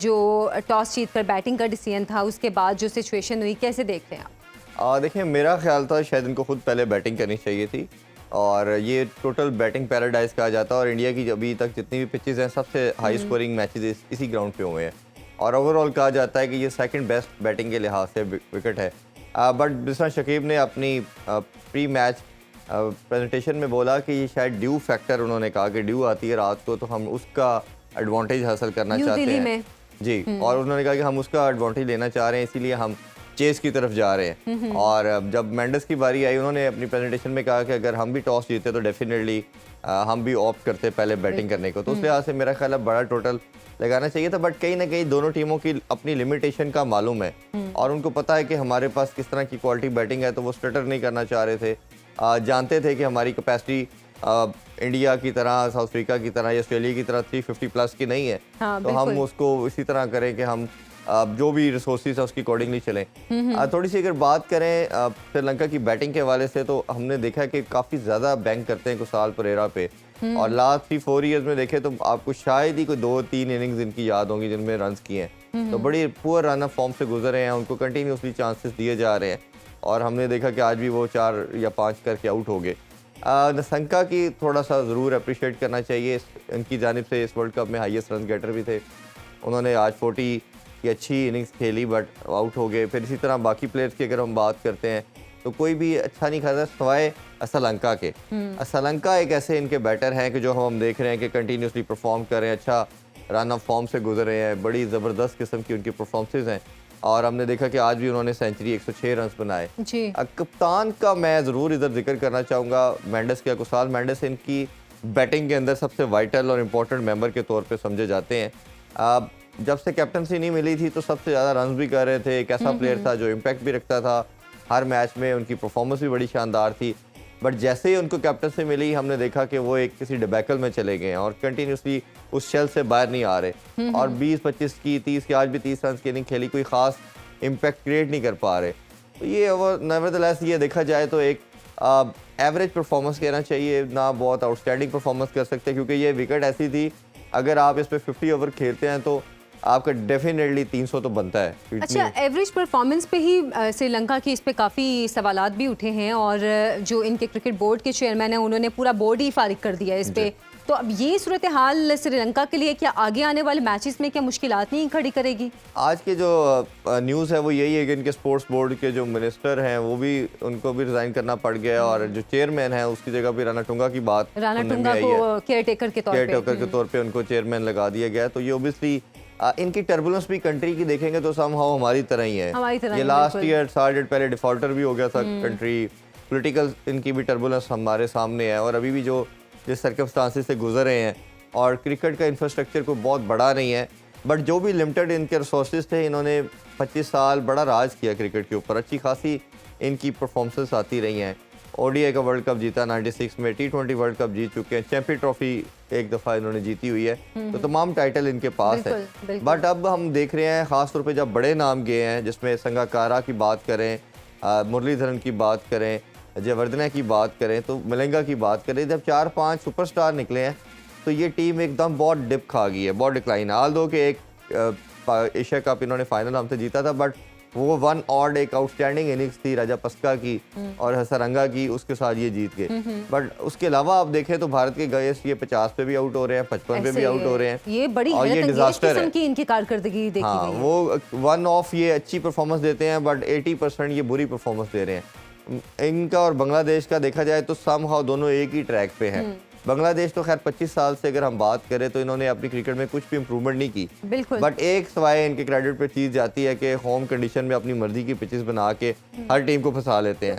जो टॉस जीत कर बैटिंग का डिसीजन था, उसके बाद जो सिचुएशन हुई, कैसे देख रहे हैं आप? देखिए, मेरा ख्याल था शायद इनको खुद पहले बैटिंग करनी चाहिए थी और ये टोटल बैटिंग पैराडाइज कहा जाता है और इंडिया की अभी तक जितनी भी पिचेस हैं सबसे हाई स्कोरिंग मैचेस इसी ग्राउंड पे हुए हैं और ओवरऑल कहा जाता है कि ये सेकंड बेस्ट बैटिंग के लिहाज से विकेट है। बट जिस तरह शकीब ने अपनी प्री मैच प्रेजेंटेशन में बोला कि ये शायद ड्यू फैक्टर, उन्होंने कहा कि ड्यू आती है रात को तो हम उसका एडवांटेज हासिल करना चाहते हैं जी, और उन्होंने कहा कि हम उसका एडवांटेज लेना चाह रहे हैं, इसीलिए हम चेस की तरफ जा रहे हैं। और जब मेंडिस की बारी आई, उन्होंने अपनी प्रेजेंटेशन में कहा कि अगर हम भी टॉस जीते तो डेफिनेटली हम भी ऑप्ट करते पहले बैटिंग करने को, तो उस लिहाज से मेरा ख्याल है बड़ा टोटल लगाना चाहिए था। बट कहीं ना कहीं दोनों टीमों की अपनी लिमिटेशन का मालूम है और उनको पता है कि हमारे पास किस तरह की क्वालिटी बैटिंग है, तो वो स्टटर नहीं करना चाह रहे थे। जानते थे कि हमारी कैपेसिटी इंडिया की तरह, साउथ अफ्रीका की तरह या ऑस्ट्रेलिया की तरह 350 प्लस की नहीं है। हाँ, तो हम उसको इसी तरह करें कि हम जो भी रिसोर्सेज है उसकी अकॉर्डिंगली चलें। थोड़ी सी अगर बात करें श्रीलंका की बैटिंग के हवाले से, तो हमने देखा कि काफ़ी ज़्यादा बैंक करते हैं कुशाल परेरा पे और लास्ट 3-4 ईयर्स में देखें तो आपको शायद ही कोई 2-3 इनिंग्स इनकी याद होंगी जिनमें रन किए हैं। तो बड़ी पुअर रन ऑफ फॉर्म से गुजरे हैं, उनको कंटिन्यूसली चांसेस दिए जा रहे हैं और हमने देखा कि आज भी वो 4 या 5 करके आउट हो गए। नसंका की थोड़ा सा ज़रूर अप्रिशिएट करना चाहिए, इनकी जानिब से इस वर्ल्ड कप में हाईएस्ट रन गेटर भी थे। उन्होंने आज 40 की अच्छी इनिंग्स खेली बट आउट हो गए। फिर इसी तरह बाकी प्लेयर्स की अगर हम बात करते हैं तो कोई भी अच्छा नहीं खेला सवाए श्रीलंका के। श्रीलंका एक ऐसे इनके बैटर हैं कि जो हम देख रहे हैं कि कंटिन्यूसली परफॉर्म कर रहे हैं, अच्छा रन ऑफ फॉर्म से गुजर रहे हैं, बड़ी ज़बरदस्त किस्म की उनकी परफॉर्मेंसेज हैं और हमने देखा कि आज भी उन्होंने सेंचुरी 106 रन बनाए। कप्तान का मैं ज़रूर इधर जिक्र करना चाहूँगा, मेंडिस का। कुशाल मेंडिस इनकी बैटिंग के अंदर सबसे वाइटल और इम्पोर्टेंट मेंबर के तौर पे समझे जाते हैं। जब से कैप्टनसी नहीं मिली थी तो सबसे ज़्यादा रन भी कर रहे थे, एक ऐसा प्लेयर था जो इम्पैक्ट भी रखता था हर मैच में, उनकी परफॉर्मेंस भी बड़ी शानदार थी। बट जैसे ही उनको कैप्टनसी मिली हमने देखा कि वो एक किसी डिबैकल में चले गए हैं और कंटिन्यूसली उस शेल से बाहर नहीं आ रहे और 20-25 की 30 की, आज भी 30 रन की इनिंग खेली, कोई ख़ास इम्पैक्ट क्रिएट नहीं कर पा रहे। तो ये नेवरदलेस ये देखा जाए तो एक एवरेज परफॉर्मेंस कहना चाहिए, ना बहुत आउटस्टैंडिंग परफॉर्मेंस कर सकते क्योंकि ये विकेट ऐसी थी अगर आप इस पर 50 ओवर खेलते हैं तो आपका डेफिनेटली 300 तो बनता है। अच्छा, एवरेज परफॉर्मेंस पे ही श्रीलंका की इस पे काफ़ी सवालात भी उठे हैं और जो इनके क्रिकेट बोर्ड के चेयरमैन हैं उन्होंने पूरा बोर्ड ही फारिग कर दिया इस पे। तो अब ये सूरत हाल श्रीलंका के लिए क्या आगे आने वाले मैचेस में क्या मुश्किलात नहीं खड़ी करेगी? आज के जो न्यूज़ है वो यही है कि इनके स्पोर्ट्स बोर्ड के जो मिनिस्टर हैं वो भी, उनको भी रिजाइन करना पड़ गया और जो चेयरमैन है उसकी जगह भी राणा टुंगा की बात, राणा टुंगा को केयरटेकर के तौर पे उनको चेयरमैन लगा दिया गया। तो ये ओबियसली इनकी टर्बुलेंस भी कंट्री की देखेंगे तो समहाउ हमारी तरह ही है। ये लास्ट ईयर साल पहले डिफॉल्टर भी हो गया था कंट्री, पॉलिटिकल इनकी भी टर्बुलेंस हमारे सामने है और अभी भी जो जिस सर्कमस्टांसेस से गुजर रहे हैं और क्रिकेट का इंफ्रास्ट्रक्चर कोई बहुत बड़ा नहीं है बट जो भी लिमिटेड इनके रिसोर्सेज थे, इन्होंने 25 साल बड़ा राज किया क्रिकेट के ऊपर, अच्छी खासी इनकी परफॉर्मेंसेस आती रही हैं। ओडीआई का वर्ल्ड कप जीता 96 में, T20 वर्ल्ड कप जीत चुके हैं, चैंपियन ट्रॉफी एक दफ़ा इन्होंने जीती हुई है, तो तमाम टाइटल इनके पास है। बट अब हम देख रहे हैं ख़ासतौर पे जब बड़े नाम गए हैं, जिसमें संगाकारा की बात करें, मुरलीधरन की बात करें, जयवर्धना की बात करें, तो मलिंगा की बात करें, जब 4-5 सुपरस्टार निकले हैं तो ये टीम एकदम बहुत डिप खा गई है, बहुत डिक्लाइन है। आल दो के एक एशिया कप इन्होंने फाइनल हमसे जीता था बट वो वन ऑड एक आउटस्टैंडिंग इनिंग्स थी राजापस्का की और हसरंगा की, उसके साथ ये जीत गए। बट उसके अलावा आप देखें तो भारत के गए ये 50 पे भी आउट हो रहे हैं, 55 पे भी आउट हो रहे हैं, ये बड़ी और ये डिजास्टर है की इनकी कारकर्दगी देखी हाँ, गई है। वो वन ऑफ ये अच्छी परफॉर्मेंस देते हैं बट 80% ये बुरी परफॉर्मेंस दे रहे हैं। इनका और बांग्लादेश का देखा जाए तो समहाउ दोनों एक ही ट्रैक पे हैं। बांग्लादेश तो खैर 25 साल से अगर हम बात करें तो इन्होंने अपनी क्रिकेट में कुछ भी इंप्रूवमेंट नहीं की, बट एक सवाए इनके क्रेडिट पे चीज़ जाती है कि होम कंडीशन में अपनी मर्जी की पिचेस बना के हर टीम को फंसा लेते हैं।